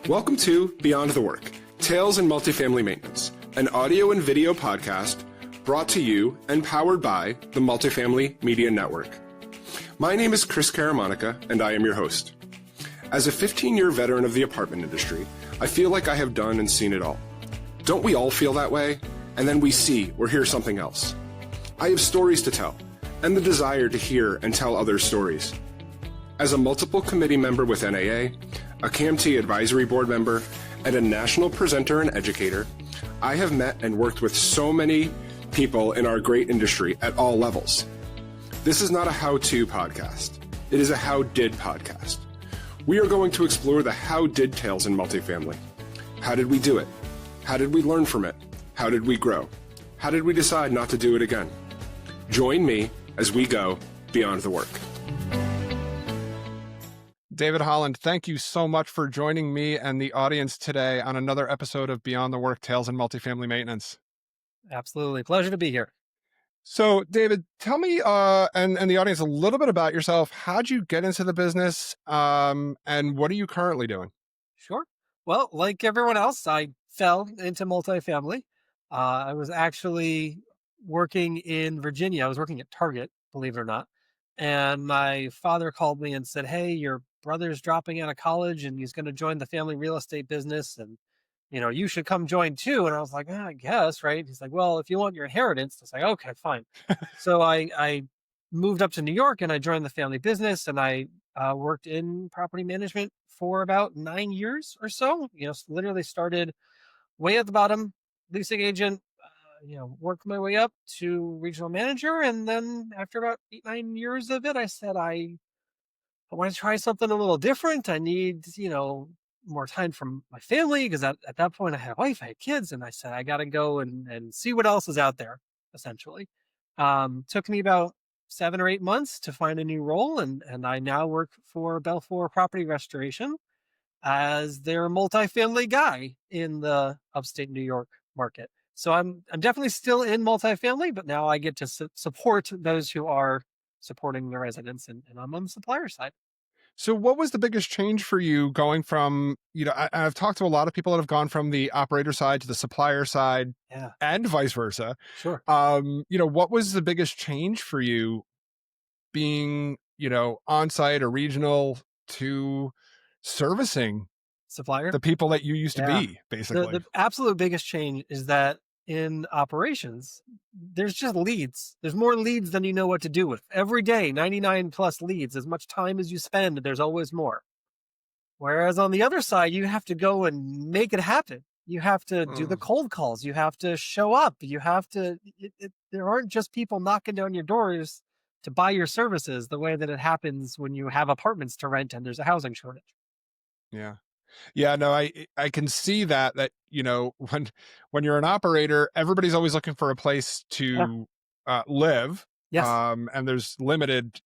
Welcome to Beyond the Work, Tales in Multifamily Maintenance, an audio and video podcast brought to you and powered by the Multifamily Media Network. My name is Chris Caramanica, and I am your host. As a 15-year veteran of the apartment industry, I feel like I have done and seen it all. Don't we all feel that way? And then we see or hear something else. I have stories to tell, and the desire to hear and tell others' stories. As a multiple committee member with NAA, a CAMT advisory board member, and a national presenter and educator, I have met and worked with so many people in our great industry at all levels. This is not a how-to podcast. It is a how-did podcast. We are going to explore the how-did tales in multifamily. How did we do it? How did we learn from it? How did we grow? How did we decide not to do it again? Join me as we go beyond the work. David Holland, thank you so much for joining me and the audience today on another episode of Beyond the Work, Tales in Multifamily Maintenance. Absolutely. Pleasure to be here. So, David, tell me and the audience a little bit about yourself. How'd you get into the business and what are you currently doing? Sure. Well, like everyone else, I fell into multifamily. I was actually working in Virginia. I was working at Target, believe it or not. And my father called me and said, "Hey, your brother's dropping out of college and he's going to join the family real estate business. And, you should come join too." And I was like, I guess, right? He's like, "Well, if you want your inheritance." I was like, "Okay, fine." So I moved up to New York and I joined the family business and I worked in property management for about 9 years or so. Literally started way at the bottom, leasing agent, worked my way up to regional manager. And then after about 8-9 years of it, I said, I want to try something a little different. I need, more time from my family because at that point I had a wife, I had kids, and I said, I got to go and see what else is out there, essentially. Took me about 7 or 8 months to find a new role. And I now work for Belfort Property Restoration as their multifamily guy in the upstate New York market. So I'm definitely still in multifamily, but now I get to support those who are supporting the residents, and I'm on the supplier side. So what was the biggest change for you going from, I've talked to a lot of people that have gone from the operator side to the supplier side and vice versa. Sure. What was the biggest change for you being, on-site or regional to servicing supplier, the people that you used to be, basically? The absolute biggest change is that in operations, there's just leads. There's more leads than you know what to do with. Every day, 99 plus leads. As much time as you spend, there's always more. Whereas on the other side, you have to go and make it happen. You have to do the cold calls. You have to show up. You have to, there aren't just people knocking down your doors to buy your services the way that it happens when you have apartments to rent and there's a housing shortage. Yeah. Yeah, no, I can see that, when you're an operator, everybody's always looking for a place to live. Yes. And there's limited,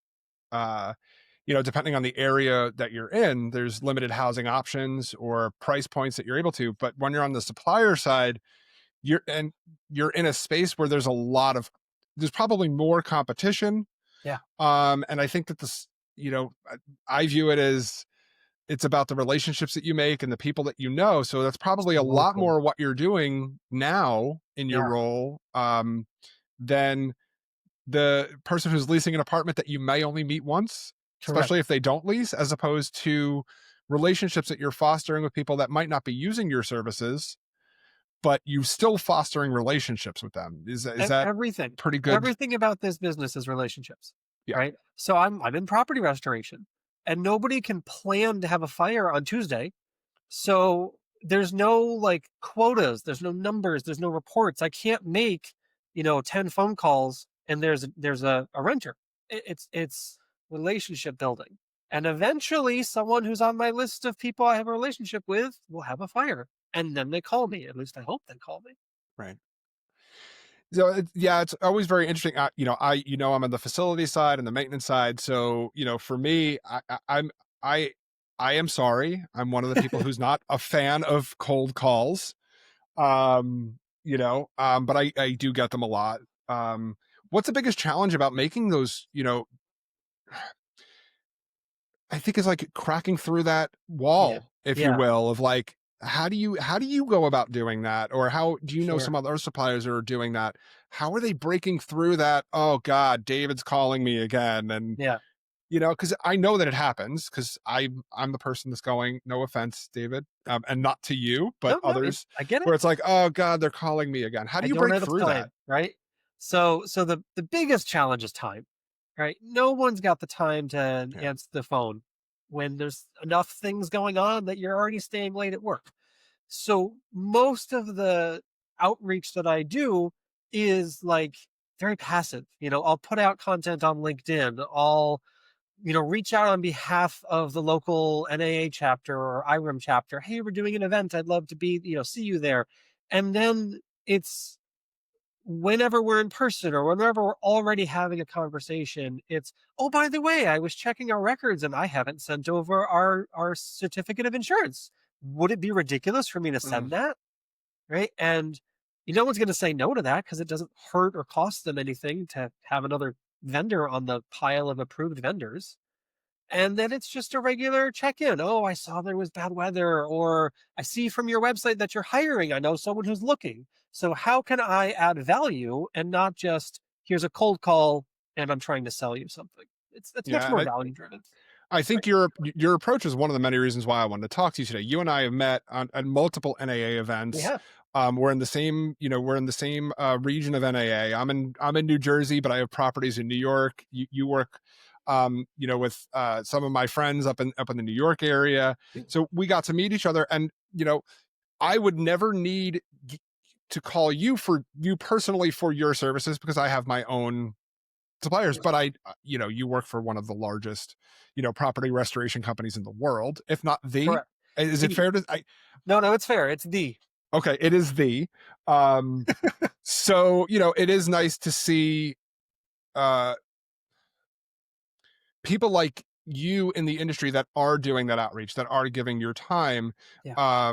depending on the area that you're in, there's limited housing options or price points that you're able to. But when you're on the supplier side, you're in a space where there's probably more competition. Yeah. And I think that I view it as, it's about the relationships that you make and the people that you know. So that's probably a lot more what you're doing now in your role than the person who's leasing an apartment that you may only meet once, especially if they don't lease, as opposed to relationships that you're fostering with people that might not be using your services, but you still fostering relationships with them. Is that everything? Pretty good? Everything about this business is relationships, right? So I'm in property restoration. And nobody can plan to have a fire on Tuesday. So there's no quotas, there's no numbers, there's no reports. I can't make, 10 phone calls and there's a renter. It's relationship building. And eventually someone who's on my list of people I have a relationship with will have a fire. And then they call me. At least I hope they call me. Right. So it's always very interesting. I'm on the facility side and the maintenance side. So, for me, I am sorry. I'm one of the people who's not a fan of cold calls. But I do get them a lot. What's the biggest challenge about making those, I think is like cracking through that Yeah. wall, if you Yeah. will, of like, how do you go about doing that? Or how do you know Sure. some other suppliers that are doing that? How are they breaking through that? Oh God, David's calling me again. And Yeah. because I know that it happens because I'm the person that's going, no offense, David, and not to you, but No, no, others, I get it. where it's like, oh God, they're calling me again. How do I you don't break have the through that? time, right? So the biggest challenge is time, right? No one's got the time to Yeah. answer the phone when there's enough things going on that you're already staying late at work. So most of the outreach that I do is like very passive. I'll put out content on LinkedIn. I'll, reach out on behalf of the local NAA chapter or IREM chapter. Hey, we're doing an event. I'd love to see you there. And then it's whenever we're in person or whenever we're already having a conversation, it's, oh, by the way, I was checking our records and I haven't sent over our certificate of insurance. Would it be ridiculous for me to Mm. send that? Right. And no one's going to say no to that because it doesn't hurt or cost them anything to have another vendor on the pile of approved vendors. And then it's just a regular check-in. Oh, I saw there was bad weather, or I see from your website that you're hiring. I know someone who's looking. So how can I add value and not just here's a cold call and I'm trying to sell you something? It's much Yeah. more And value driven. I think your approach is one of the many reasons why I wanted to talk to you today. You and I have met on multiple NAA events. Yeah. We're in the same, region of NAA. I'm in New Jersey, but I have properties in New York. You work, with some of my friends up in the New York area. So we got to meet each other, and I would never need to call you personally for your services because I have my own suppliers, but you work for one of the largest, property restoration companies in the world, if not the. Correct. Is it The. fair to? No, it's fair. It's the. Okay, it is the. Um, so it is nice to see uh, people like you in the industry that are doing that outreach, that are giving your time, Yeah.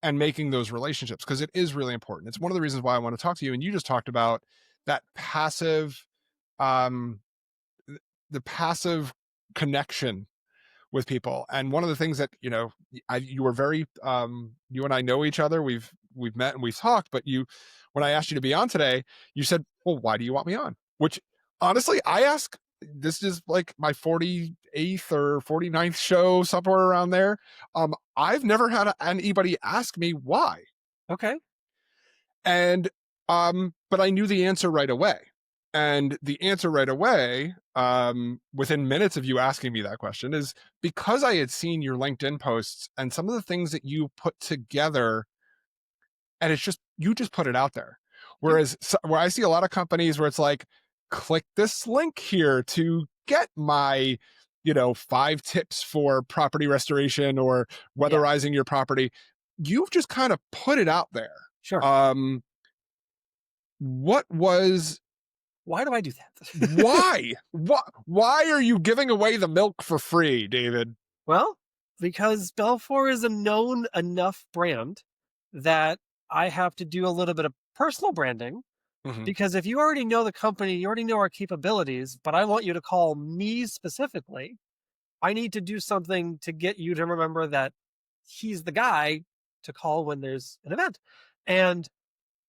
and making those relationships, because it is really important. It's one of the reasons why I want to talk to you. And you just talked about that passive, um, the passive connection with people. And one of the things that you were very you and I know each other. We've met and we've talked. But when I asked you to be on today, you said, "Well, why do you want me on?" Which honestly, I ask. This is like my 48th or 49th show, somewhere around there. I've never had anybody ask me why, Okay. and but I knew the answer right away. And the answer right away, within minutes of you asking me that question, is because I had seen your LinkedIn posts and some of the things that you put together, and you just put it out there. Yeah. Whereas where I see a lot of companies where it's like, click this link here to get my, 5 tips for property restoration or Yeah. weatherizing your property. You've just kind of put it out there. Sure. What was Why do I do that? Why? Why are you giving away the milk for free, David? Well, because Belfour is a known enough brand that I have to do a little bit of personal branding. Mhm. Because if you already know the company, you already know our capabilities, but I want you to call me specifically, I need to do something to get you to remember that he's the guy to call when there's an event. And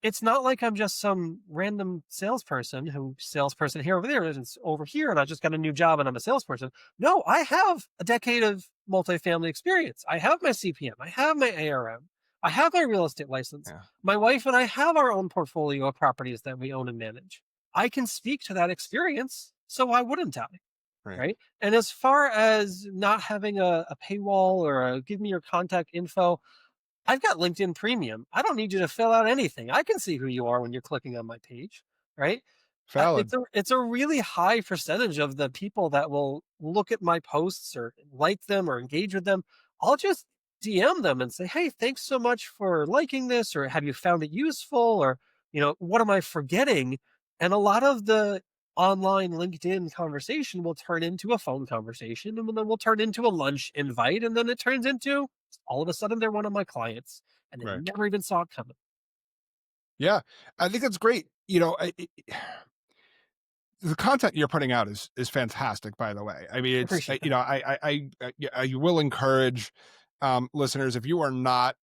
it's not like I'm just some random salesperson here over there, and it's over here, and I just got a new job and I'm a salesperson. No, I have a decade of multifamily experience. I have my CPM, I have my ARM, I have my real estate license. Yeah. My wife and I have our own portfolio of properties that we own and manage. I can speak to that experience, so why wouldn't I? Right. And as far as not having a paywall or give me your contact info, I've got LinkedIn Premium. I don't need you to fill out anything. I can see who you are when you're clicking on my page, right? Valid. It's a really high percentage of the people that will look at my posts or like them or engage with them. I'll just DM them and say, "Hey, thanks so much for liking this," or "Have you found it useful?" or "What am I forgetting?" And a lot of the online LinkedIn conversation will turn into a phone conversation, and then we'll turn into a lunch invite, and then it turns into all of a sudden they're one of my clients, and they Right. never even saw it coming. Yeah, I think that's great. the content you're putting out is fantastic, by the way. I mean, it's, Appreciate you that. know, I will encourage listeners, if you are not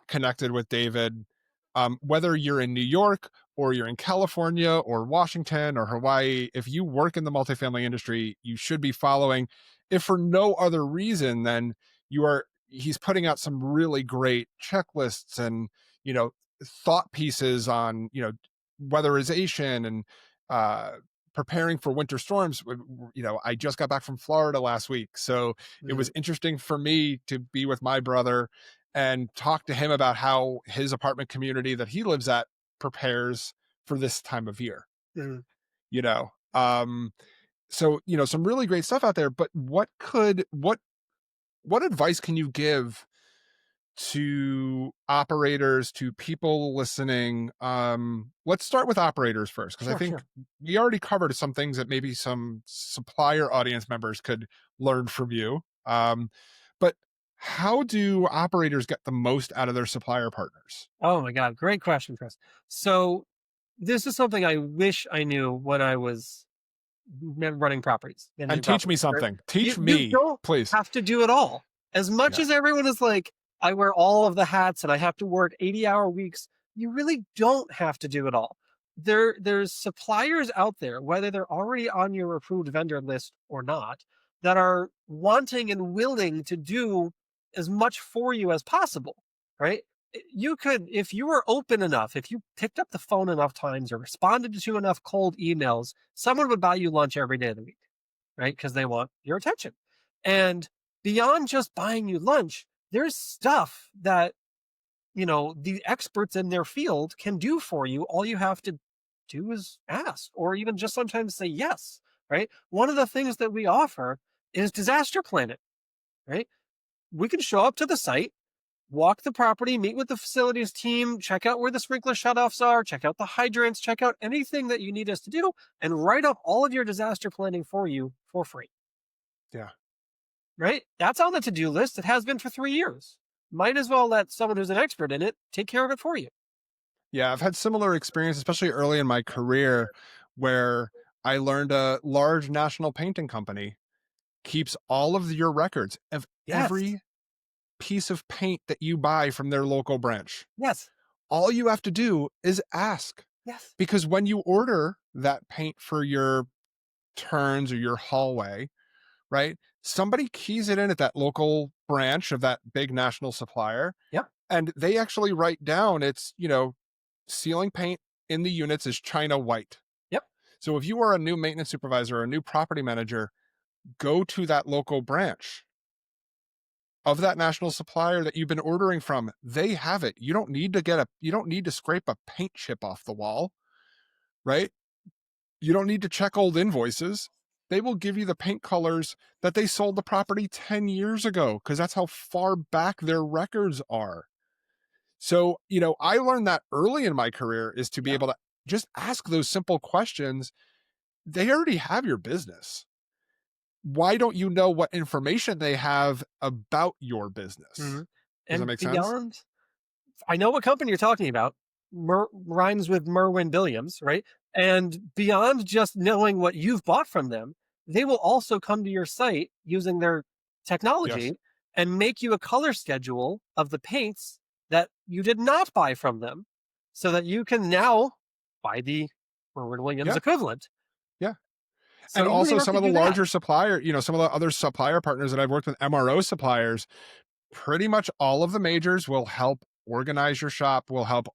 connected with David, whether you're in New York or you're in California or Washington or Hawaii, if you work in the multifamily industry, you should be following, if for no other reason than he's putting out some really great checklists and, you know, thought pieces on, you know, weatherization and uh, preparing for winter storms. You know, I just got back from Florida last week, so it was Mhm, interesting for me to be with my brother and talk to him about how his apartment community that he lives at prepares for this time of year, mhm. you know. So, you know, some really great stuff out there, but what advice can you give to operators, to people listening? Let's start with operators first, because I Sure, think sure. we already covered some things that maybe some supplier audience members could learn from you. But how do operators get the most out of their supplier partners? Oh my God, great question, Chris. So this is something I wish I knew when I was running properties, And managing teach me properties, right? something. Teach You me, don't please. have to do it all. As much Yeah. as everyone is like, I wear all of the hats and I have to work 80-hour weeks, you really don't have to do it all. There's suppliers out there, whether they're already on your approved vendor list or not, that are wanting and willing to do as much for you as possible, right? You could, if you were open enough, if you picked up the phone enough times or responded to enough cold emails, someone would buy you lunch every day of the week, right? Because they want your attention. And beyond just buying you lunch, there's stuff that, you know, the experts in their field can do for you. All you have to do is ask, or even just sometimes say yes, right? One of the things that we offer is disaster planning, right? We can show up to the site, walk the property, meet with the facilities team, check out where the sprinkler shutoffs are, check out the hydrants, check out anything that you need us to do, and write up all of your disaster planning for you for free. Yeah. Right? That's on the to-do list. It has been for 3 years. Might as well let someone who's an expert in it take care of it for you. Yeah. I've had similar experience, especially early in my career, where I learned a large national painting company keeps all of your records of Yes. every piece of paint that you buy from their local branch. Yes. All you have to do is ask, Yes. because when you order that paint for your turns or your hallway, right? Somebody keys it in at that local branch of that big national supplier, Yep. and they actually write down it's, you know, ceiling paint in the units is China white. Yep. So if you are a new maintenance supervisor or a new property manager, go to that local branch of that national supplier that you've been ordering from. They have it. You don't need to scrape a paint chip off the wall, right? You don't need to check old invoices. They will give you the paint colors that they sold the property 10 years ago, because that's how far back their records are. So, you know, I learned that early in my career, is to be Yeah. able to just ask those simple questions. They already have your business. Why don't you know what information they have about your business? Mhm. Does that And make sense? beyond, I know what company you're talking about. Rhymes with Merwin Billiams, right? And beyond just knowing what you've bought from them, they will also come to your site using their Yes. technology and make you a color schedule of the paints that you did not buy from them, so that you can now buy the Merwin Williams Yeah. equivalent. Yeah. So And you don't also even have some to of the do that. larger supplier, you know, some of the other supplier partners that I've worked with, MRO suppliers, pretty much all of the majors will help organize your shop, will help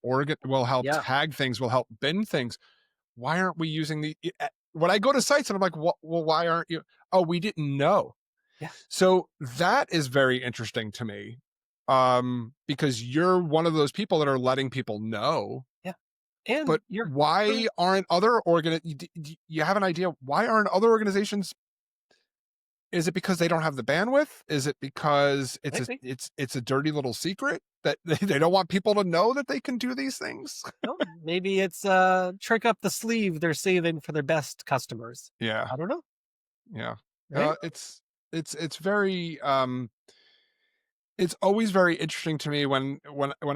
Yeah. tag things, will help bin things. Why aren't we using when I go to sites and I'm like, well, why aren't you? Oh, we didn't know. Yeah. So that is very interesting to me. Because you're one of those people that are letting people know. Yeah. And But you're why aren't you have an idea why aren't other organizations? Is it because they don't have the bandwidth? Is it because maybe. it's a dirty little secret that they don't want people to know that they can do these things? No, maybe it's trick up the sleeve they're saving for their best customers. Yeah, I don't know, yeah. right? It's very it's always very interesting to me when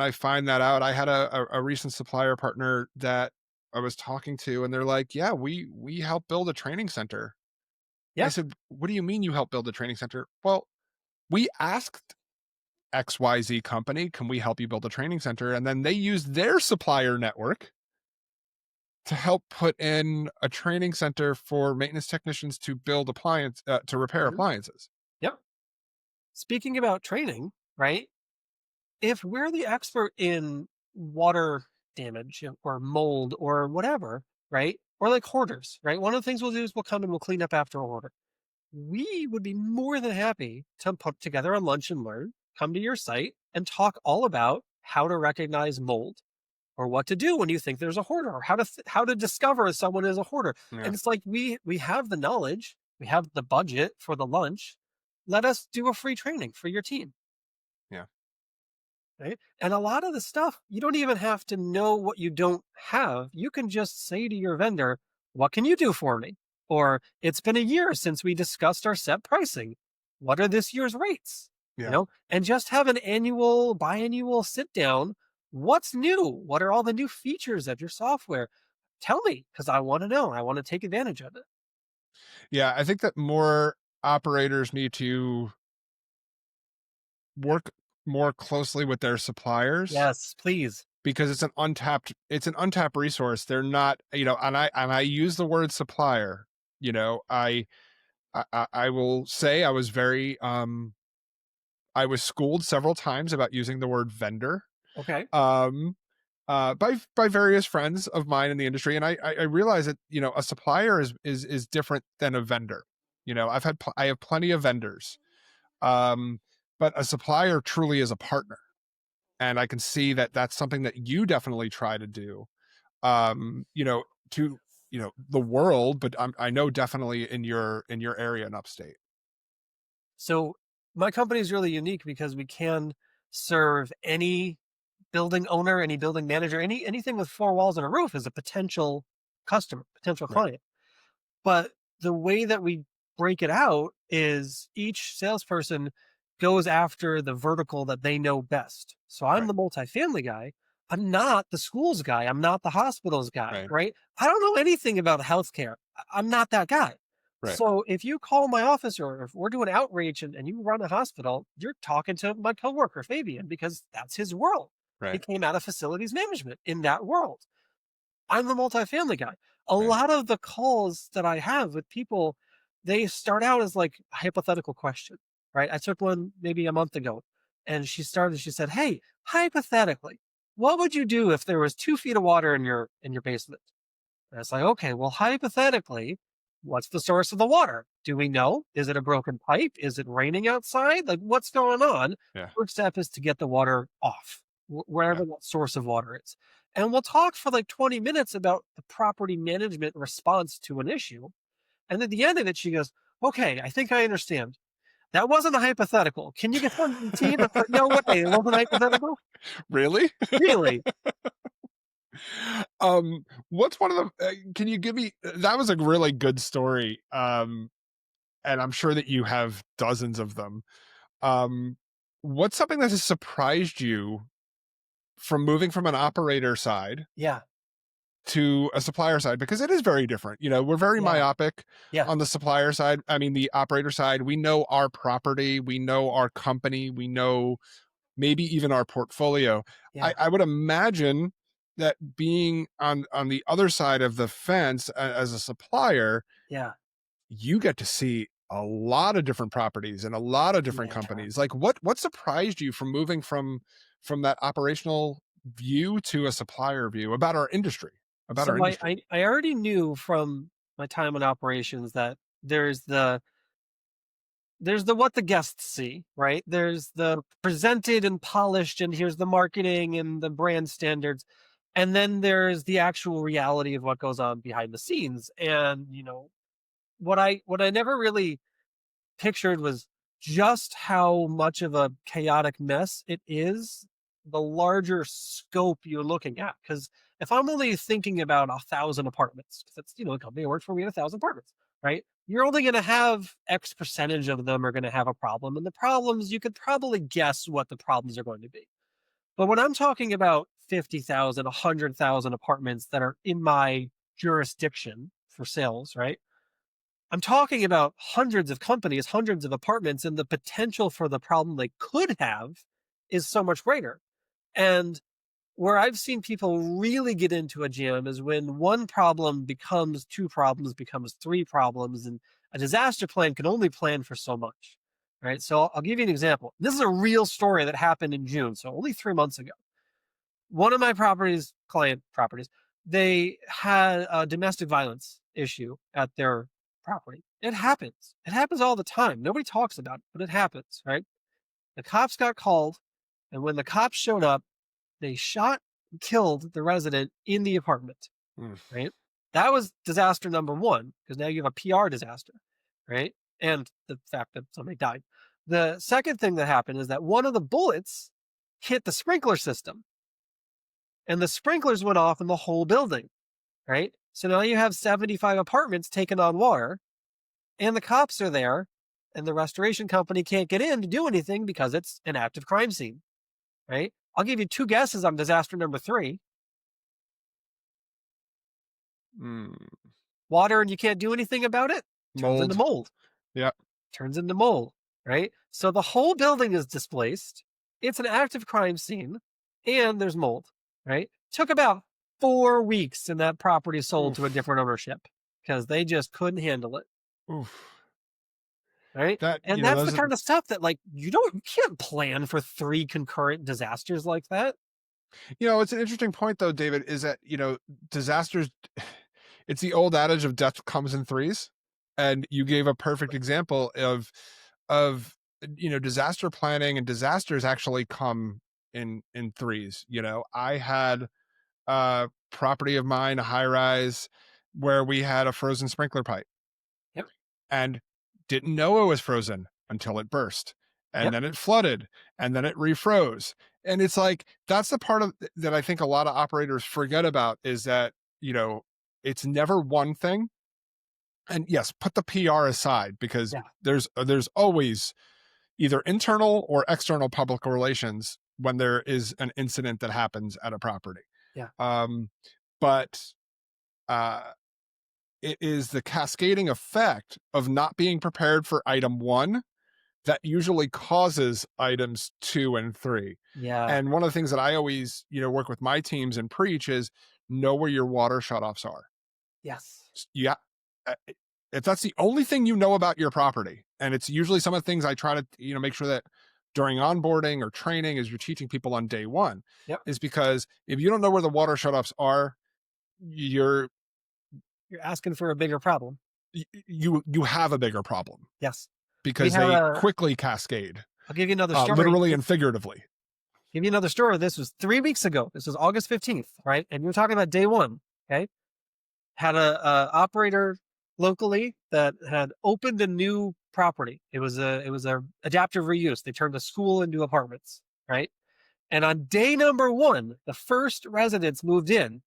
I find that out. I had a recent supplier partner that I was talking to, and they're like, "Yeah, we help build a training center." I Yeah. said, "What do you mean you help build a training center?" "Well, we asked XYZ company, can we help you build a training center?" And then they used their supplier network to help put in a training center for maintenance technicians to build to repair Mhm. appliances. Yep. Speaking about training, right? If we're the expert in water damage or mold or whatever, right? Or like hoarders, right? One of the things we'll do is we'll come and we'll clean up after a hoarder. We would be more than happy to put together a lunch and learn, come to your site and talk all about how to recognize mold or what to do when you think there's a hoarder or how to discover if someone is a hoarder. Yeah. And it's like we have the knowledge, we have the budget for the lunch. Let us do a free training for your team. Yeah. Right. And a lot of the stuff, you don't even have to know what you don't have. You can just say to your vendor, what can you do for me? Or it's been a year since we discussed our set pricing. What are this year's rates? Yeah. And just have an biannual sit down. What's new? What are all the new features of your software? Tell me, because I want to know. I want to take advantage of it. Yeah. I think that more operators need to work more closely with their suppliers, Yes, please. because it's an untapped resource. They're not, and I use the word supplier. You know, I will say I was schooled several times about using the word vendor, Okay. um by various friends of mine in the industry, and I realize that, a supplier is different than a vendor. I have plenty of vendors, um but a supplier truly is a partner, and I can see that that's something that you definitely try to do, um you know to the world, but I know definitely in your area in upstate. So my company is really unique because we can serve any building owner, any building manager, anything with four walls and a roof is a potential customer, potential Right. client. But the way that we break it out is each salesperson goes after the vertical that they know best. So I'm Right. the multifamily guy. I'm not the schools guy. I'm not the hospitals guy, Right. right? I don't know anything about healthcare. I'm not that guy. Right. So if you call my office or if we're doing outreach and you run a hospital, you're talking to my coworker, Fabian, because that's his world. He Right. came out of facilities management in that world. I'm the multifamily guy. A Right. lot of the calls that I have with people, they start out as like a hypothetical question, right? I took one maybe a month ago and she said, "Hey, hypothetically, what would you do if there was 2 feet of water in your basement?" And it's like, okay, well, hypothetically, what's the source of the water? Do we know? Is it a broken pipe? Is it raining outside? Like, what's going on? Yeah. First step is to get the water off, Yeah. wherever that source of water is. And we'll talk for like 20 minutes about the property management response to an issue. And at the end of it, she goes, okay, I think I understand. That wasn't a hypothetical. Can you get on the team? It's like, no way. It wasn't hypothetical. Really? Really? What's one of the can you give me that was a really good story, and I'm sure that you have dozens of them. um what's something that has surprised you from moving from an operator side Yeah. to a supplier side, because it is very different. We're very Yeah. myopic Yeah. on the supplier side. I mean, the operator side, we know our property, we know our company, we know maybe even our portfolio. Yeah. I would imagine that being on the other side of the fence, as a supplier, Yeah. you get to see a lot of different properties and a lot of different Yeah. companies. Like, what surprised you from moving from that operational view to a supplier view about our industry, about our So I, industry? I I already knew from my time in operations that there's the what the guests see, right? There's the presented and polished, and here's the marketing and the brand standards. And then there's the actual reality of what goes on behind the scenes. And what I never really pictured was just how much of a chaotic mess it is, the larger scope you're looking at. Because if I'm only thinking about 1,000 apartments, because that's the company I worked for, we had 1,000 apartments, right? You're only going to have X percentage of them are going to have a problem, and the problems you could probably guess what the problems are going to be. But when I'm talking about 50,000, 100,000 apartments that are in my jurisdiction for sales, right? I'm talking about hundreds of companies, hundreds of apartments, and the potential for the problem they could have is so much greater. And where I've seen people really get into a jam is when one problem becomes two problems, becomes three problems, and a disaster plan can only plan for so much. Right. So I'll give you an example. This is a real story that happened in June, so only 3 months ago. One of my client properties, they had a domestic violence issue at their property. It happens. It happens all the time. Nobody talks about it, but it happens, right? The cops got called, and when the cops showed up, they shot and killed the resident in the apartment, Mm. right? That was disaster number one, because now you have a PR disaster, right? And the fact that somebody died. The second thing that happened is that one of the bullets hit the sprinkler system, and the sprinklers went off in the whole building, right? So now you have 75 apartments taking on water, and the cops are there, and the restoration company can't get in to do anything because it's an active crime scene, right? I'll give you two guesses on disaster number three. Mm. Water and you can't do anything about it? Turns into mold. Yeah. Turns into mold, right? So the whole building is displaced. It's an active crime scene, and there's mold, right? Took about 4 weeks, and that property sold to a different ownership because they just couldn't handle it. Oof. Right. And that's the kind of stuff that, like, you can't plan for 3 concurrent disasters like that. It's an interesting point though, David, is that, disasters, it's the old adage of death comes in threes. And you gave a perfect example of, disaster planning, and disasters actually come in threes. I had a property of mine, a high rise, where we had a frozen sprinkler pipe. Yep. And didn't know it was frozen until it burst, and then it flooded, and then it refroze. And it's like, that's the part of that I think a lot of operators forget about, is that, it's never one thing. And yes, put the PR aside, because there's always either internal or external public relations when there is an incident that happens at a property. Yeah. But it is the cascading effect of not being prepared for item one that usually causes items 2 and 3. Yeah. And one of the things that I always, work with my teams and preach is know where your water shutoffs are. Yes. Yeah. If that's the only thing you know about your property, and it's usually some of the things I try to, make sure that during onboarding or training, as you're teaching people on day one, is because if you don't know where the water shutoffs are, you're asking for a bigger problem. You have a bigger problem. Yes. Because they quickly cascade. I'll give you another story. Literally and figuratively. Give you another story. This was 3 weeks ago. This was August 15th, right? And you're talking about day one, okay? Had a operator locally that had opened a new property. It was a adaptive reuse. They turned a school into apartments, right? And on day number 1, the first residents moved in.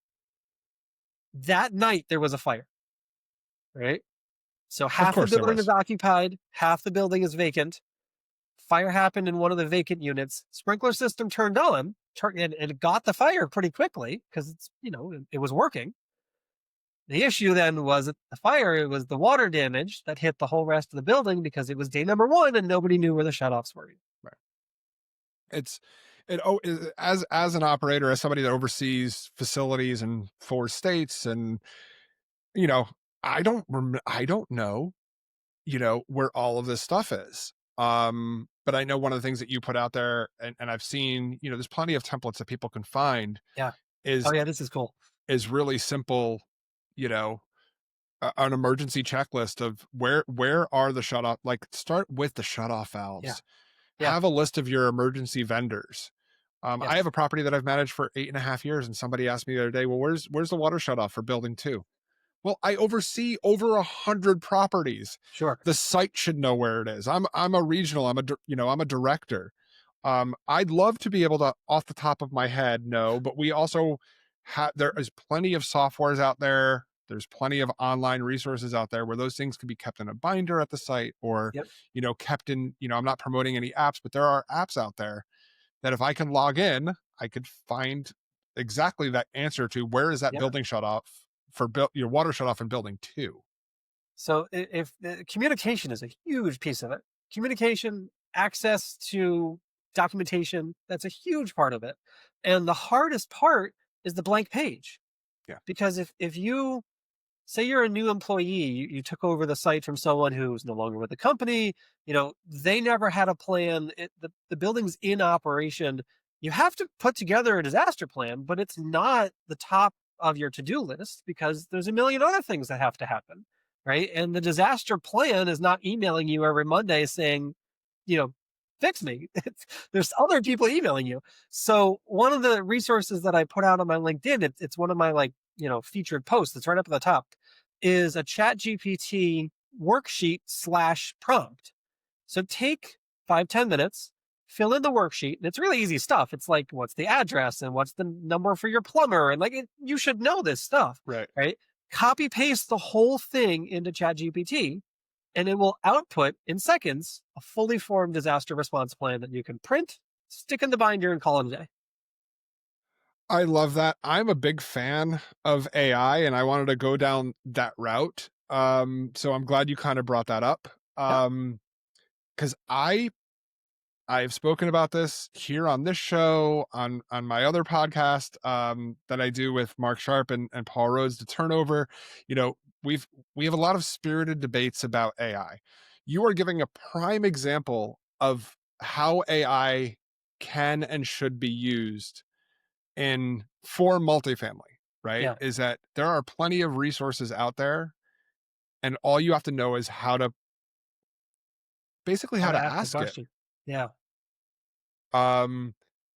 That night there was a fire, right? So half the building is occupied, half the building is vacant. Fire happened in one of the vacant units. Sprinkler system turned on, and it got the fire pretty quickly because it was working. The issue then was that the fire, it was the water damage that hit the whole rest of the building because it was day number 1 and nobody knew where the shutoffs were. Right. As an operator, as somebody that oversees facilities in 4 states, and I don't know, where all of this stuff is. But I know one of the things that you put out there, and I've seen, there's plenty of templates that people can find. Yeah. This is cool. Is really simple, an emergency checklist of where are the shutoff, like start with the shutoff valves. Yeah. Have a list of your emergency vendors. I have a property that I've managed for 8.5 years, and somebody asked me the other day, well, where's the water shutoff for building 2? Well, I oversee over 100 properties. Sure. The site should know where it is. I'm a regional. I'm a director. I'd love to be able to, off the top of my head, know, but we also there is plenty of softwares out there. There's plenty of online resources out there where those things can be kept in a binder at the site, or, kept in, I'm not promoting any apps, but there are apps out there that if I can log in, I could find exactly that answer to where is that Yeah. building shut off for your water shut off in building 2. So if the communication is a huge piece of it, communication, access to documentation, that's a huge part of it. And the hardest part is the blank page. Yeah. Because if you say you're a new employee, you took over the site from someone who's no longer with the company, they never had a plan. The building's in operation. You have to put together a disaster plan, but it's not the top of your to-do list because there's a million other things that have to happen, right? And the disaster plan is not emailing you every Monday saying, you know, fix me. There's other people emailing you. So one of the resources that I put out on my LinkedIn, it's one of my featured posts. It's right up at the top, is a Chat GPT worksheet / prompt. So take 5-10 minutes, fill in the worksheet, and it's really easy stuff. It's like, what's the address and what's the number for your plumber? And you should know this stuff, Right. right? Copy paste the whole thing into Chat GPT, and it will output in seconds a fully formed disaster response plan that you can print, stick in the binder, and call it a day. I love that. I'm a big fan of AI, and I wanted to go down that route. So I'm glad you kind of brought that up. Because I've spoken about this here on this show, on my other podcast that I do with Mark Sharp and Paul Rhodes, The Turnover. We have a lot of spirited debates about AI. You are giving a prime example of how AI can and should be used for multifamily, right? Yeah. Is that there are plenty of resources out there, and all you have to know is how to Ask the ask it. question. Yeah.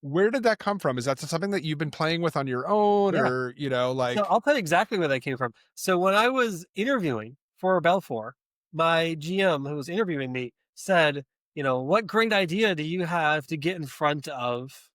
Where did that come from? Is that something that you've been playing with on your own, Yeah. or So I'll tell you exactly where that came from. So when I was interviewing for Belfort, my GM who was interviewing me said, what great idea do you have to get in front of,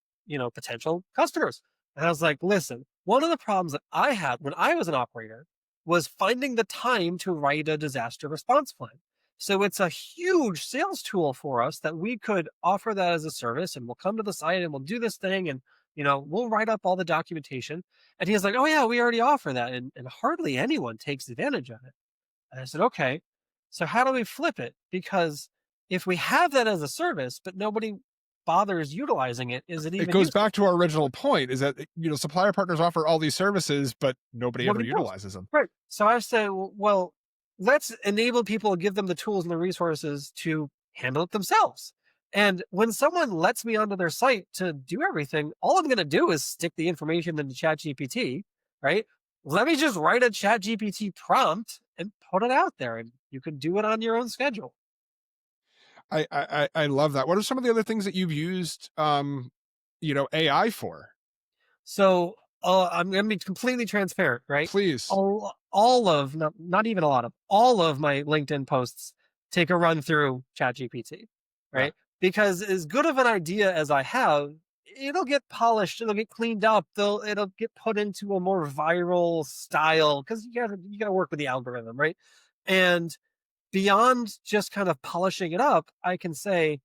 potential customers? And I was like, listen, one of the problems that I had when I was an operator was finding the time to write a disaster response plan. So it's a huge sales tool for us that we could offer that as a service, and we'll come to the site and we'll do this thing, and we'll write up all the documentation. And he's like, oh yeah, we already offer that. And hardly anyone takes advantage of it. And I said, okay, so how do we flip it? Because if we have that as a service, but nobody bothers utilizing it, is it even it goes useful? back to our original point, is that, supplier partners offer all these services, but nobody ever Nobody does. utilizes them. Right. So I say, well, let's enable people, give them the tools and the resources to handle it themselves. And when someone lets me onto their site to do everything, all I'm going to do is stick the information into ChatGPT, right? Let me just write a ChatGPT prompt and put it out there, and you can do it on your own schedule. I love that. What are some of the other things that you've used, AI for? So I'm going to be completely transparent, right? Please. All of, not even a lot of, all of my LinkedIn posts take a run through ChatGPT, right? Yeah. Because as good of an idea as I have, it'll get polished, it'll get cleaned up, it'll get put into a more viral style, because you gotta work with the algorithm, right? And beyond just kind of polishing it up, I can say,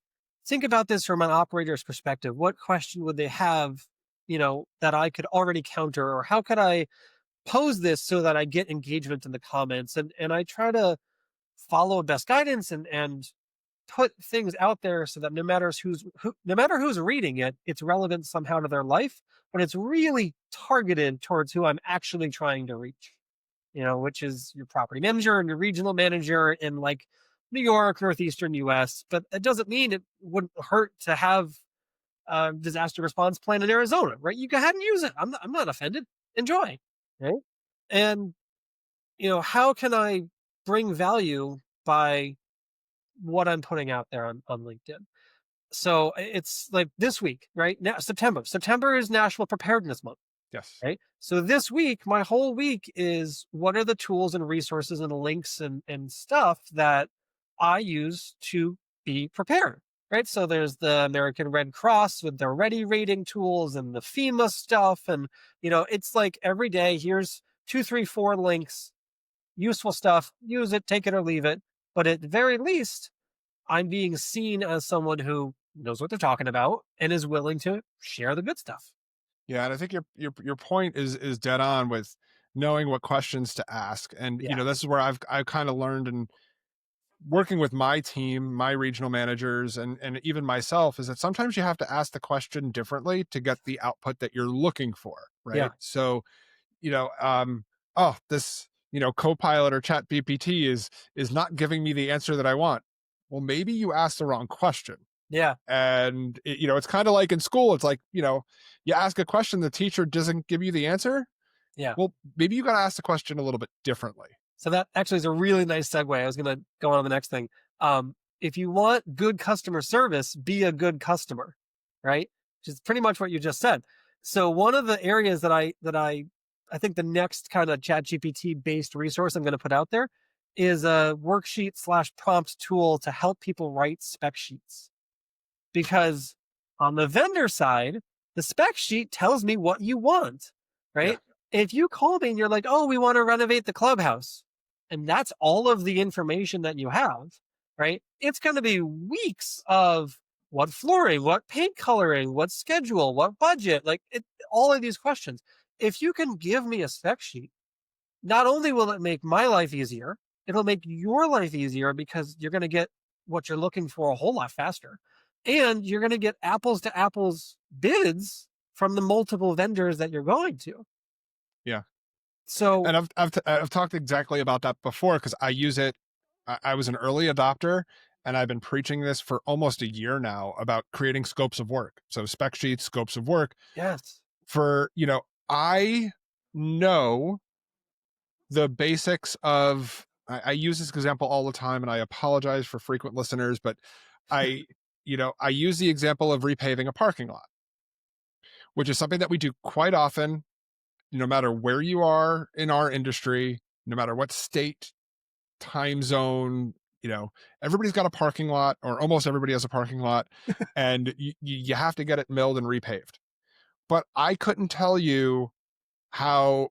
think about this from an operator's perspective. What question would they have, that I could already counter, or how could I pose this so that I get engagement in the comments? And I try to follow best guidance and put things out there so that no matter who's reading it, it's relevant somehow to their life, but it's really targeted towards who I'm actually trying to reach, which is your property manager and your regional manager in like New York, Northeastern US. But that doesn't mean it wouldn't hurt to have a disaster response plan in Arizona, right? You go ahead and use it. I'm not offended. Enjoy. Right. And, how can I bring value by what I'm putting out there on LinkedIn? So it's like this week, right? Now, September is National Preparedness Month. Yes. Right. So this week, my whole week is what are the tools and resources and links and stuff that I use to be prepared. Right. So there's the American Red Cross with their Ready rating tools and the FEMA stuff. And, it's like every day, here's 2, 3, 4 links, useful stuff, use it, take it or leave it. But at the very least, I'm being seen as someone who knows what they're talking about and is willing to share the good stuff. Yeah, and I think your point is dead on with knowing what questions to ask. And Yeah. this is where I've kind of learned, and working with my team, my regional managers, and even myself, is that sometimes you have to ask the question differently to get the output that you're looking for, Yeah. right? So, oh, this, Copilot or Chat GPT is not giving me the answer that I want. Well, maybe you asked the wrong question. Yeah. And it's kind of like in school. It's like, you ask a question, the teacher doesn't give you the answer. Yeah. Well, maybe you got to ask the question a little bit differently. So that actually is a really nice segue. I was going to go on to the next thing. If you want good customer service, be a good customer, right? Which is pretty much what you just said. So one of the areas that I think the next kind of ChatGPT based resource I'm going to put out there is a worksheet / prompt tool to help people write spec sheets. Because on the vendor side, the spec sheet tells me what you want, right? Yeah. If you call me and you're like, oh, we want to renovate the clubhouse, and that's all of the information that you have, right? It's going to be weeks of what flooring, what paint coloring, what schedule, what budget, all of these questions. If you can give me a spec sheet, not only will it make my life easier, it'll make your life easier because you're going to get what you're looking for a whole lot faster. And you're going to get apples to apples bids from the multiple vendors that you're going to. Yeah. So, and I've talked exactly about that before, because I use it. I was an early adopter, and I've been preaching this for almost a year now about creating scopes of work. So spec sheets, scopes of work. yes. I know the basics of, I use this example all the time, and I apologize for frequent listeners, but I use the example of repaving a parking lot, which is something that we do quite often, no matter where you are in our industry, no matter what state, time zone, everybody's got a parking lot, or almost everybody has a parking lot, and you have to get it milled and repaved. But I couldn't tell you how,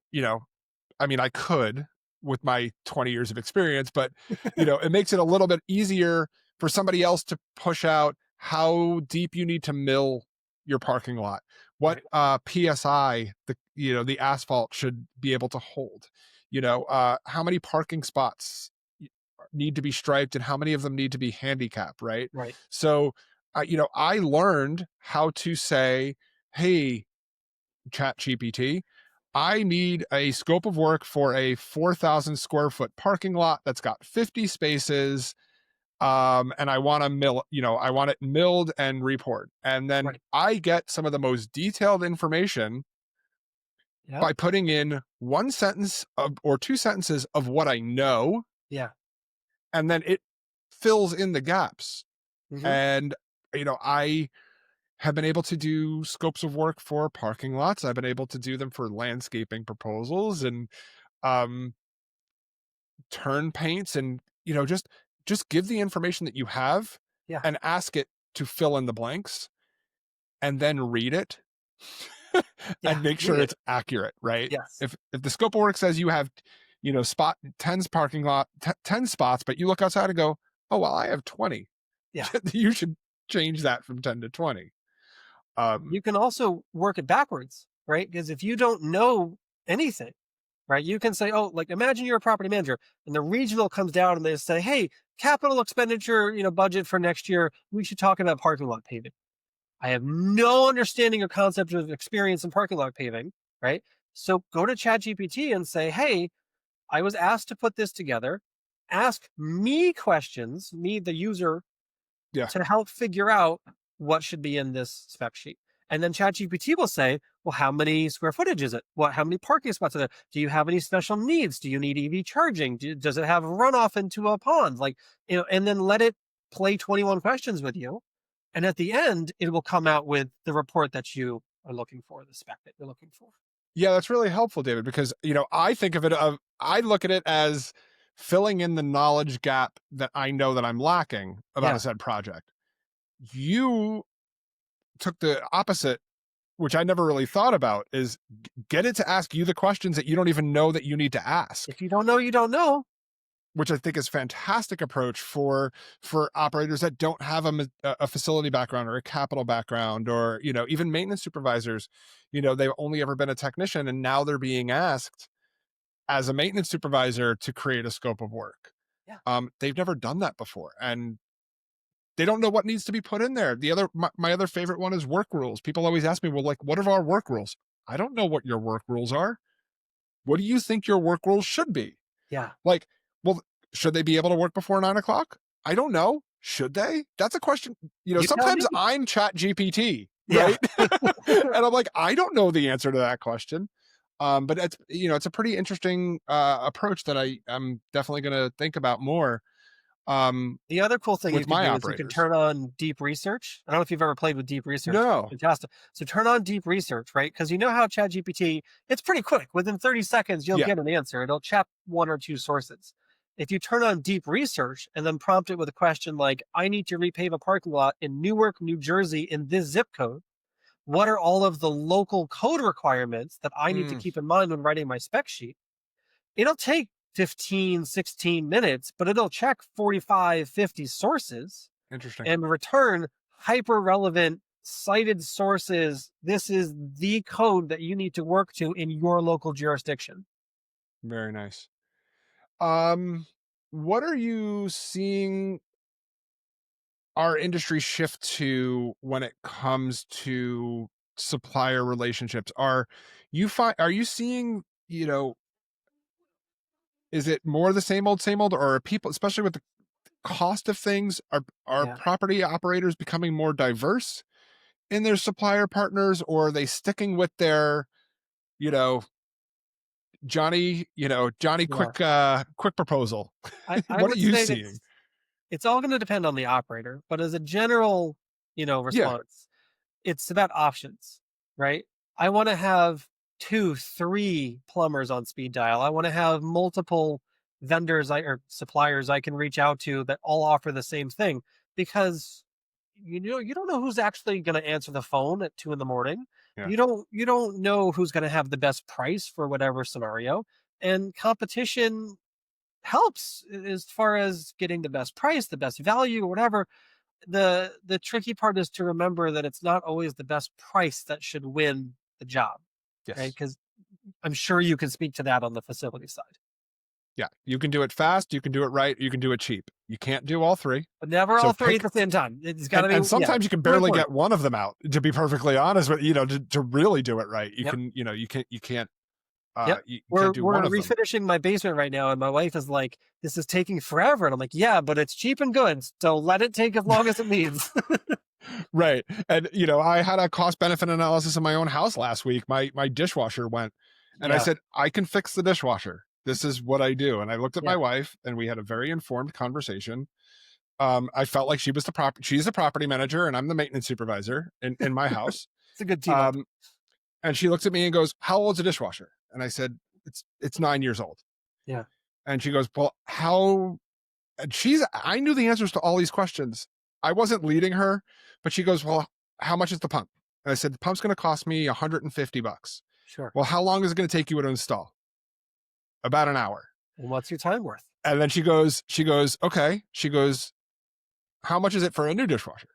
I could with my 20 years of experience, but it makes it a little bit easier for somebody else to push out how deep you need to mill your parking lot, what PSI the asphalt should be able to hold, how many parking spots need to be striped and how many of them need to be handicapped, right? Right. So I learned how to say, hey, Chat GPT, I need a scope of work for a 4,000 square foot parking lot that's got 50 spaces. And I want to I want it milled and repoured. And then I get some of the most detailed information by putting in one sentence or two sentences of what I know. Yeah. And then it fills in the gaps. Mm-hmm. And, I have been able to do scopes of work for parking lots. I've been able to do them for landscaping proposals and turn paints, and just give the information that you have and ask it to fill in the blanks, and then read it and make sure it's accurate, right? Yes. If the scope of work says you have 10 parking lot 10 spots, but you look outside and go, oh well, I have 20. Yeah. You should change that from 10 to 20. You can also work it backwards, right? Because if you don't know anything, right, you can say, oh, imagine you're a property manager and the regional comes down and they say, hey, capital expenditure, budget for next year, we should talk about parking lot paving. I have no understanding or concept of experience in parking lot paving, right? So go to ChatGPT and say, hey, I was asked to put this together. Ask me questions, me, the user, to help figure out what should be in this spec sheet. And then ChatGPT will say, well, how many square footage is it? How many parking spots are there? Do you have any special needs? Do you need EV charging? Does it have runoff into a pond? And then let it play 21 questions with you. And at the end, it will come out with the report that you are looking for, the spec that you're looking for. Yeah, that's really helpful, David, because, I think of it, I look at it as filling in the knowledge gap that I know that I'm lacking about a said project. You took the opposite, which I never really thought about, is get it to ask you the questions that you don't even know that you need to ask. If you don't know, you don't know. which I think is fantastic approach for operators that don't have a facility background or a capital background, or, you know, even maintenance supervisors, you know, they've only ever been a technician and now they're being asked as a maintenance supervisor to create a scope of work. Yeah. They've never done that before, and they don't know what needs to be put in there. My other favorite one is work rules. People always ask me, well, like, what are our work rules? I don't know what your work rules are. What do you think your work rules should be? Yeah. Like, well, should they be able to work before 9:00? I don't know. Should they? That's a question. You know, You tell sometimes me. I'm Chat GPT, Yeah. right? And I'm like, I don't know the answer to that question. But it's, you know, it's a pretty interesting approach that I'm definitely going to think about more. The other cool thing you With can my do is you can operators. turn on deep research. I don't know if you've ever played with deep research. No. Fantastic. So turn on deep research, right? Because you know how ChatGPT, it's pretty quick. Within 30 seconds, you'll Yeah. get an answer. It'll check one or two sources. If you turn on deep research and then prompt it with a question like, I need to repave a parking lot in Newark, New Jersey in this zip code. What are all of the local code requirements that I need to keep in mind when writing my spec sheet? It'll take 15, 16 minutes, but it'll check 45, 50 sources Interesting. and return hyper relevant cited sources. This is the code that you need to work to in your local jurisdiction. Very nice. What are you seeing our industry shift to when it comes to supplier relationships? Are you seeing, you know, is it more the same old, or are people, especially with the cost of things, are Yeah. property operators becoming more diverse in their supplier partners, or are they sticking with their, you know, Johnny Yeah. quick proposal? I What are would you say seeing? it's all going to depend on the operator, but as a general, Yeah. response, it's about options, right? I want to have 2, 3 plumbers on speed dial. I want to have multiple vendors or suppliers I can reach out to that all offer the same thing, because you don't know who's actually going to answer the phone at 2 in the morning. Yeah. You don't know who's going to have the best price for whatever scenario, and competition helps as far as getting the best price, the best value, or whatever. The tricky part is to remember that it's not always the best price that should win the job, right? Yes. Because I'm sure you can speak to that on the facility side. Yeah. You can do it fast, you can do it right, you can do it cheap. You can't do all three. But never So all three pick, at the same time. It's got to be. and sometimes you can Point, barely point. get one of them out, to be perfectly honest with you, know, to really do it right. You Yep. can, you know, you can't Yep. you We're can't do one of them. refinishing my basement right now, and my wife is like, "This is taking forever," and I'm like, "Yeah, but it's cheap and good, so let it take as long as it needs." Right. And, you know, I had a cost benefit analysis in my own house last week. My dishwasher went, and I Yeah. said, I can fix the dishwasher. This is what I do. And I looked at Yeah. my wife, and we had a very informed conversation. I felt like she's the property manager and I'm the maintenance supervisor in my house. It's a good team up. And she looks at me and goes, how old's the dishwasher? And I said, it's 9 years old. Yeah. And she goes, well, I knew the answers to all these questions. I wasn't leading her, but she goes, well, how much is the pump? And I said, the pump's going to cost me $150. Sure. Well, how long is it going to take you to install? About an hour. And what's your time worth? And then she goes, okay. She goes, how much is it for a new dishwasher?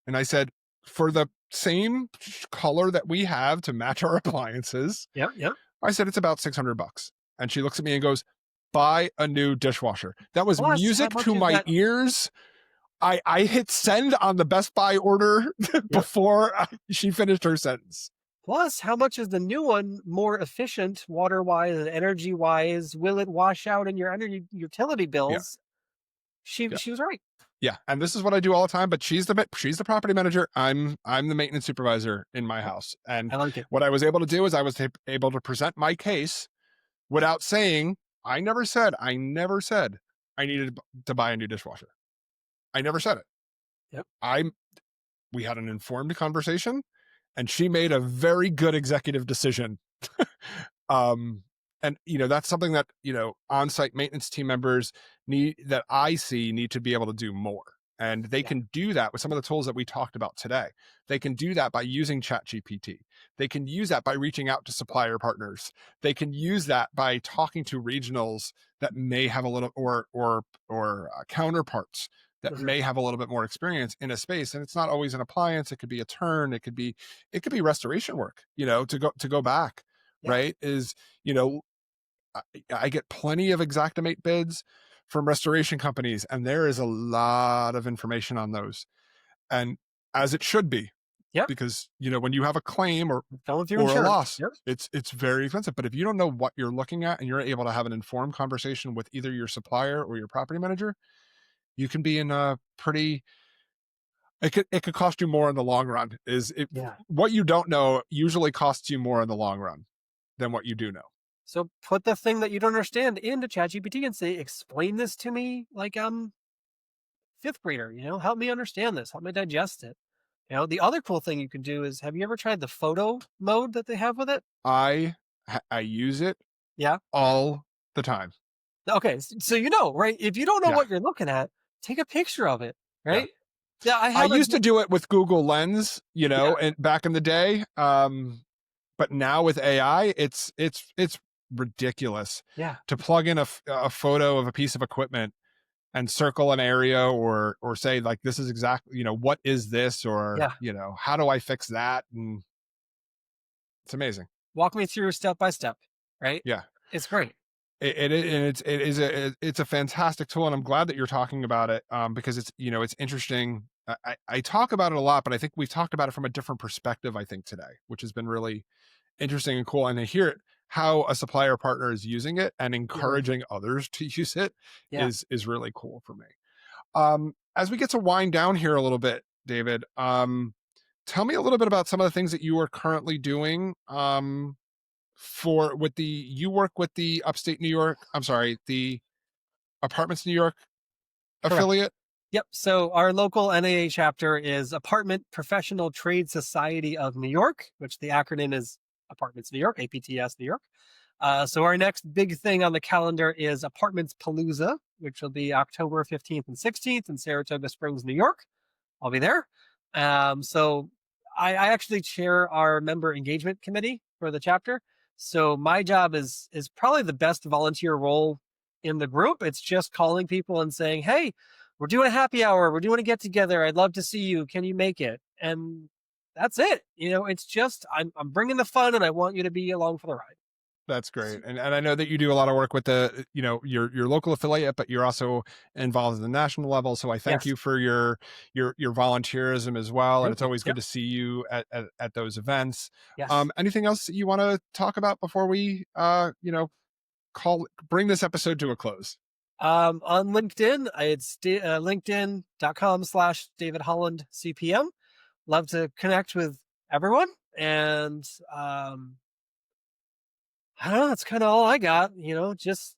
And I said, for the same color that we have to match our appliances. Yep. Yep. I said, it's about $600. And she looks at me and goes, buy a new dishwasher. That was Plus, music how much to is my that- ears. I hit send on the Best Buy order before she finished her sentence. Plus, how much is the new one more efficient, water-wise and energy-wise? Will it wash out in your energy utility bills? She was right. Yeah, and this is what I do all the time. But she's the property manager. I'm the maintenance supervisor in my house. And I like it. what I was able to do is I was able to present my case without saying I never said I needed to buy a new dishwasher. I never said it. Yep. We had an informed conversation, and she made a very good executive decision. And you know, that's something that, you know, on-site maintenance team members need to be able to do more. And they can do that with some of the tools that we talked about today. They can do that by using ChatGPT. They can use that by reaching out to supplier partners. They can use that by talking to regionals that may have a little, or counterparts that may have a little bit more experience in a space. And it's not always an appliance. It could be a turn. It could be restoration work, to go back, right? Is, I get plenty of Xactimate bids from restoration companies, and there is a lot of information on those, and as it should be, because when you have a claim or a loss, it's very expensive. But if you don't know what you're looking at and you're able to have an informed conversation with either your supplier or your property manager, you can be in a pretty, it could cost you more in the long run. What you don't know usually costs you more in the long run than what you do know. So put the thing that you don't understand into ChatGPT and say, explain this to me like I'm fifth grader, help me understand this, help me digest it. The other cool thing you can do is, have you ever tried the photo mode that they have with it? I use it all the time. Okay, so right? If you don't know what you're looking at, take a picture of it, right? Yeah, I used to do it with Google Lens, and back in the day. But now with AI, it's ridiculous. To plug in a photo of a piece of equipment and circle an area or say like, this is exactly, what is this, or how do I fix that? And it's amazing. Walk me through step by step, right? Yeah, it's great. It's a fantastic tool, and I'm glad that you're talking about it, because it's it's interesting. I talk about it a lot, but I think we've talked about it from a different perspective, I think, today, which has been really interesting and cool. And to hear it, how a supplier partner is using it and encouraging others to use it is really cool for me. As we get to wind down here a little bit, David, tell me a little bit about some of the things that you are currently doing. You work with the upstate New York, the Apartments New York affiliate. Yep. So our local NAA chapter is Apartment Professional Trade Society of New York, which the acronym is Apartments New York, APTS New York. So our next big thing on the calendar is Apartments Palooza, which will be October 15th and 16th in Saratoga Springs, New York. I'll be there. So I actually chair our member engagement committee for the chapter. So my job is probably the best volunteer role in the group. It's just calling people and saying, hey, we're doing a happy hour. We're doing a get together. I'd love to see you. Can you make it? And that's it. It's just, I'm bringing the fun, and I want you to be along for the ride. That's great. And I know that you do a lot of work with the, your local affiliate, but you're also involved at the national level. So I thank you for your volunteerism as well. And it's always good to see you at those events. Anything else that you want to talk about before we, bring this episode to a close? On LinkedIn, it's linkedin.com/David Holland CPM. Love to connect with everyone. And, I don't know, that's kind of all I got, just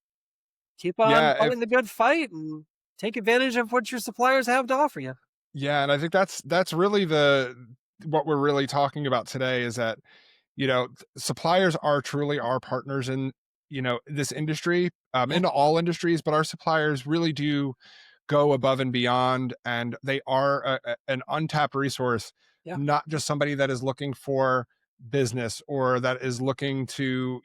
keep on fighting the good fight and take advantage of what your suppliers have to offer you. Yeah. And I think that's really what we're really talking about today, is that, suppliers are truly our partners in, this industry, into all industries, but our suppliers really do go above and beyond, and they are an untapped resource, not just somebody that is looking for business or that is looking to,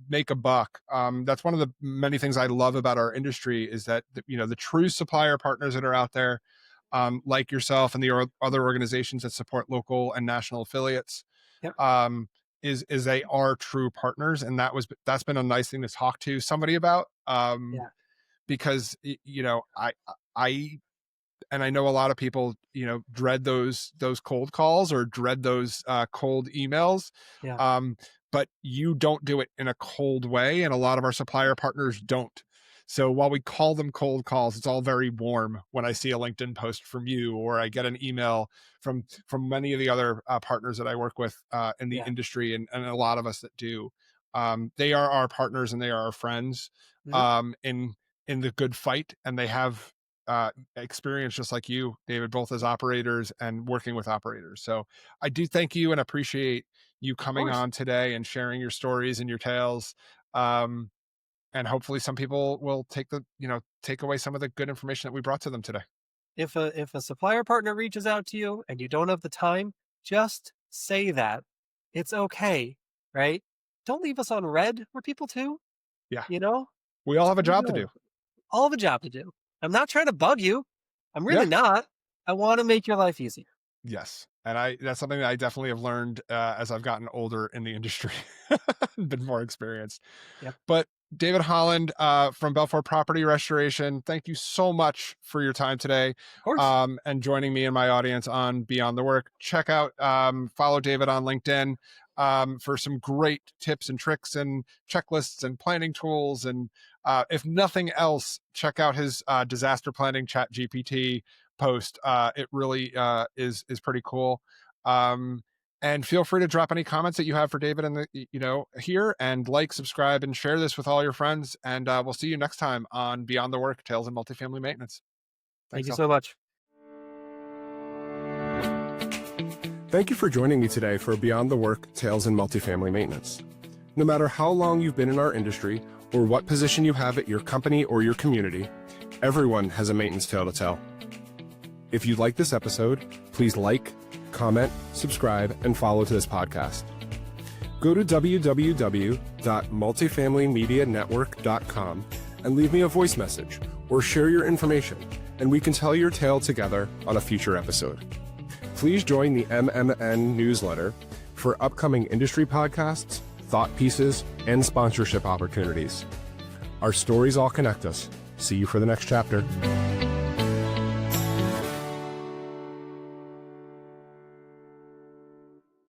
make a buck. That's one of the many things I love about our industry, is that, the true supplier partners that are out there, like yourself and the other organizations that support local and national affiliates, is they are true partners. And that's been a nice thing to talk to somebody about, because, I know a lot of people, dread those cold calls or dread those cold emails. But you don't do it in a cold way, and a lot of our supplier partners don't. So while we call them cold calls, it's all very warm when I see a LinkedIn post from you, or I get an email from many of the other partners that I work with in the industry, and a lot of us that do. They are our partners, and they are our friends in the good fight, and they have experience just like you, David, both as operators and working with operators. So I do thank you and appreciate you coming on today and sharing your stories and your tales. And hopefully some people will take away some of the good information that we brought to them today. If a supplier partner reaches out to you and you don't have the time, just say that. It's okay, right? Don't leave us on red. We're people too. Yeah. You know? We all have a job to do. All have a job to do. I'm not trying to bug you. I'm really not. I want to make your life easier. Yes. And that's something that I definitely have learned as I've gotten older in the industry, been more experienced. Yep. But David Holland from Belfort Property Restoration, thank you so much for your time today. Of course. And joining me and my audience on Beyond the Work. Check out, follow David on LinkedIn for some great tips and tricks and checklists and planning tools. And if nothing else, check out his disaster planning chat GPT post. It really is pretty cool. And feel free to drop any comments that you have for David and here, and like, subscribe, and share this with all your friends. And we'll see you next time on Beyond the Work, Tales in Multifamily Maintenance. Thank you so much. Thank you for joining me today for Beyond the Work, Tales in Multifamily Maintenance. No matter how long you've been in our industry or what position you have at your company or your community, everyone has a maintenance tale to tell. If you like this episode, please like, comment, subscribe, and follow to this podcast. Go to www.multifamilymedianetwork.com and leave me a voice message or share your information, and we can tell your tale together on a future episode. Please join the MMN newsletter for upcoming industry podcasts, thought pieces, and sponsorship opportunities. Our stories all connect us. See you for the next chapter.